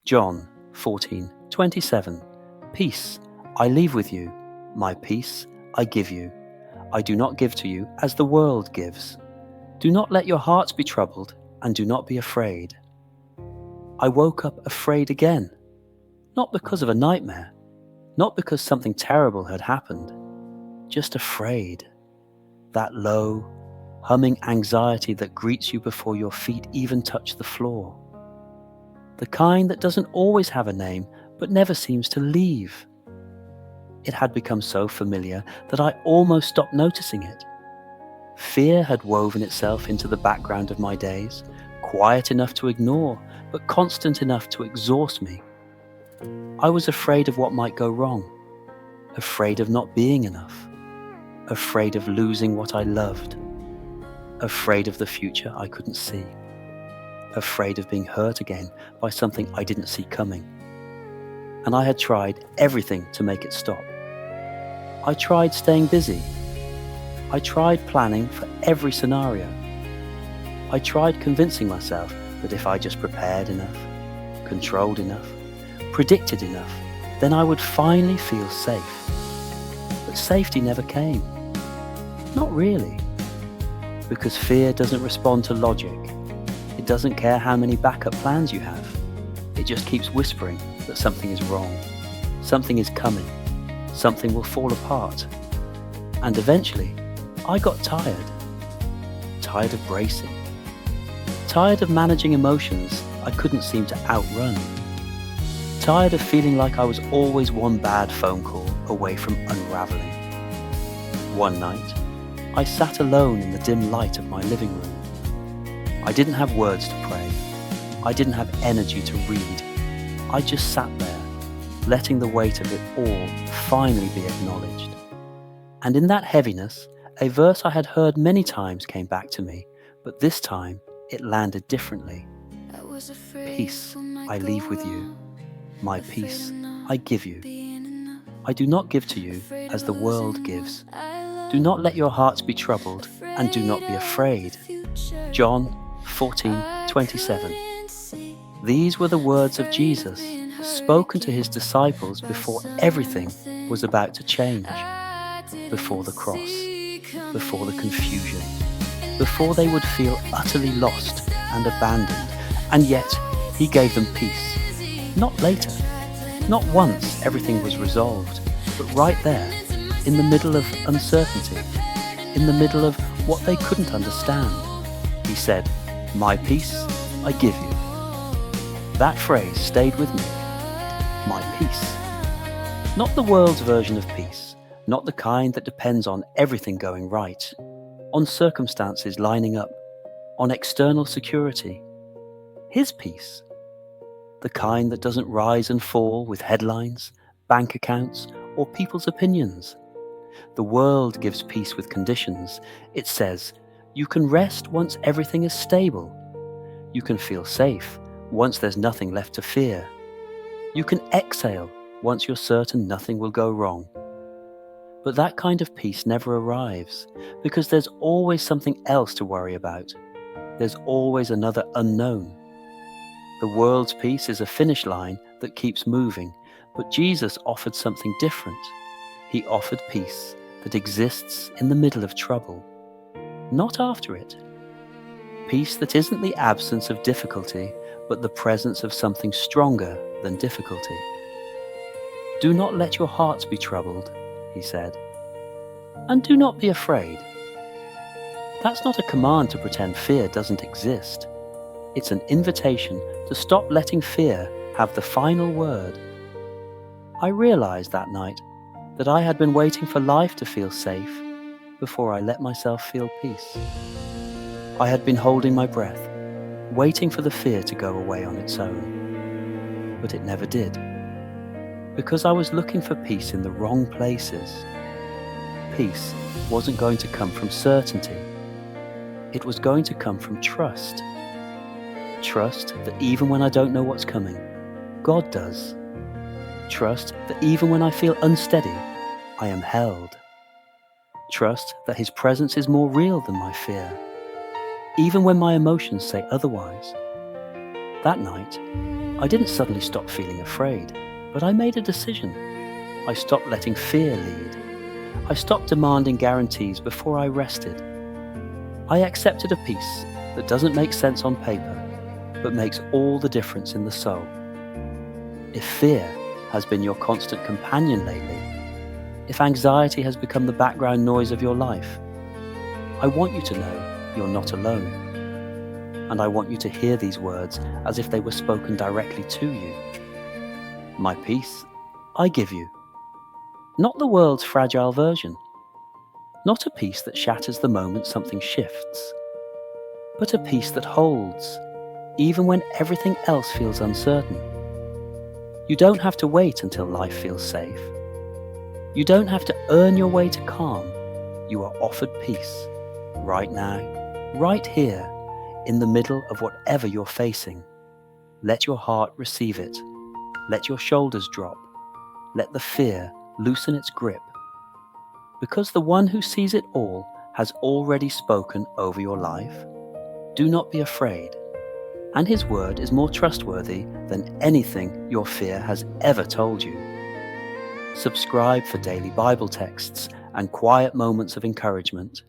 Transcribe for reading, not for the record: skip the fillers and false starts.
John 14:27. Peace I leave with you, my peace I give you. I do not give to you as the world gives. Do not let your hearts be troubled, and do not be afraid. I woke up afraid again, not because of a nightmare, not because something terrible had happened, just afraid. That low, humming anxiety that greets you before your feet even touch the floor. The kind that doesn't always have a name, but never seems to leave. It had become so familiar that I almost stopped noticing it. Fear had woven itself into the background of my days, quiet enough to ignore, but constant enough to exhaust me. I was afraid of what might go wrong, afraid of not being enough, afraid of losing what I loved, afraid of the future I couldn't see, afraid of being hurt again by something I didn't see coming. And I had tried everything to make it stop. I tried staying busy. I tried planning for every scenario. I tried convincing myself that if I just prepared enough, controlled enough, predicted enough, then I would finally feel safe. But safety never came. Not really. Because fear doesn't respond to logic. It doesn't care how many backup plans you have. It just keeps whispering that something is wrong, something is coming, something will fall apart. And eventually, I got tired of bracing, tired of managing emotions I couldn't seem to outrun, tired of feeling like I was always one bad phone call away from unraveling. One night, I sat alone in the dim light of my living room. I didn't have words to pray. I didn't have energy to read. I just sat there, letting the weight of it all finally be acknowledged. And in that heaviness, a verse I had heard many times came back to me, but this time it landed differently. Peace I leave with you, my peace I give you. I do not give to you as the world gives. Do not let your hearts be troubled, and do not be afraid. John 14:27. These were the words of Jesus, spoken to his disciples before everything was about to change, before the cross, before the confusion, before they would feel utterly lost and abandoned, and yet he gave them peace. Not later, not once everything was resolved, but right there, in the middle of uncertainty, in the middle of what they couldn't understand. He said, "My peace I give you." That phrase stayed with me. My peace. Not the world's version of peace, not the kind that depends on everything going right, on circumstances lining up, on external security. His peace. The kind that doesn't rise and fall with headlines, bank accounts, or people's opinions. The world gives peace with conditions. It says, you can rest once everything is stable. You can feel safe once there's nothing left to fear. You can exhale once you're certain nothing will go wrong. But that kind of peace never arrives, because there's always something else to worry about. There's always another unknown. The world's peace is a finish line that keeps moving, but Jesus offered something different. He offered peace that exists in the middle of trouble, not after it. Peace that isn't the absence of difficulty, but the presence of something stronger than difficulty. Do not let your hearts be troubled, he said, and do not be afraid. That's not a command to pretend fear doesn't exist. It's an invitation to stop letting fear have the final word. I realized that night that I had been waiting for life to feel safe before I let myself feel peace. I had been holding my breath, waiting for the fear to go away on its own. But it never did. Because I was looking for peace in the wrong places. Peace wasn't going to come from certainty. It was going to come from trust. Trust that even when I don't know what's coming, God does. Trust that even when I feel unsteady, I am held. Trust that His presence is more real than my fear, even when my emotions say otherwise. That night, I didn't suddenly stop feeling afraid, but I made a decision. I stopped letting fear lead. I stopped demanding guarantees before I rested. I accepted a peace that doesn't make sense on paper, but makes all the difference in the soul. If fear has been your constant companion lately, if anxiety has become the background noise of your life, I want you to know you're not alone. And I want you to hear these words as if they were spoken directly to you. My peace, I give you. Not the world's fragile version. Not a peace that shatters the moment something shifts, but a peace that holds, even when everything else feels uncertain. You don't have to wait until life feels safe. You don't have to earn your way to calm. You are offered peace, right now, right here, in the middle of whatever you're facing. Let your heart receive it. Let your shoulders drop. Let the fear loosen its grip. Because the one who sees it all has already spoken over your life. Do not be afraid. And his word is more trustworthy than anything your fear has ever told you. Subscribe for daily Bible texts and quiet moments of encouragement.